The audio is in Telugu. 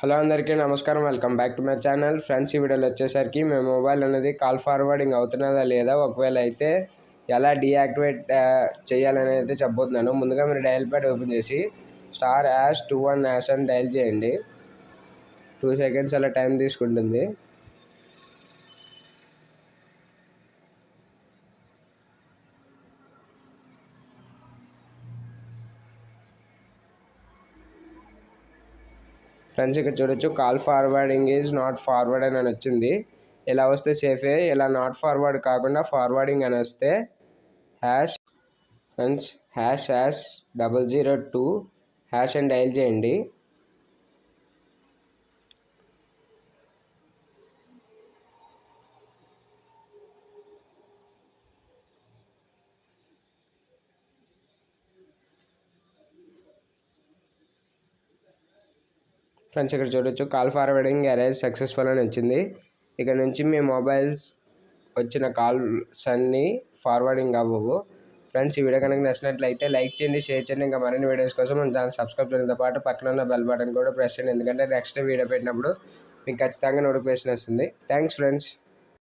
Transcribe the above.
హలో అందరికీ నమస్కారం. Welcome back to my channel. Friends, ఈ వీడియోలో వచ్చేసరికి మీ మొబైల్ అనేది కాల్ ఫార్వర్డింగ్ అవుతున్నదా లేదా, ఒకవేళ అయితే ఎలా డీయాక్టివేట్ చేయాలని అయితే చెప్పబోతున్నాను. ముందుగా మీరు డయల్ ప్యాడ్ ఓపెన్ చేసి *#21# అని డయల్ చేయండి. 2 సెకండ్స్ అలా టైం తీసుకుంటుంది. ఫ్రెండ్స్, ఇక్కడ చూడొచ్చు call forwarding is not forward అని వచ్చింది. ఇలా వస్తే సేఫే. ఇలా నాట్ ఫార్వర్డ్ కాకుండా ఫార్వర్డింగ్ అని వస్తే #002# అని డయల్ చేయండి. ఫ్రెండ్స్, ఇక్కడ చూడొచ్చు కాల్ ఫార్వర్డింగ్ అరేంజ్ సక్సెస్ఫుల్ అని వచ్చింది. ఇక్కడ నుంచి మీ మొబైల్స్ వచ్చిన కాల్స్ అన్నీ ఫార్వర్డింగ్ అవ్వవు. ఫ్రెండ్స్, ఈ వీడియో కనుక నచ్చినట్లయితే లైక్ చేయండి, షేర్ చేయండి. ఇంకా మరిన్ని వీడియోస్ కోసం మన ఛానల్ సబ్స్క్రైబ్ చేయడంతో పాటు పక్కన ఉన్న బెల్ బటన్ కూడా ప్రెస్ చేయండి. ఎందుకంటే నెక్స్ట్ వీడియో పెట్టినప్పుడు మీకు ఖచ్చితంగా నోటిఫికేషన్ వస్తుంది. Thanks friends.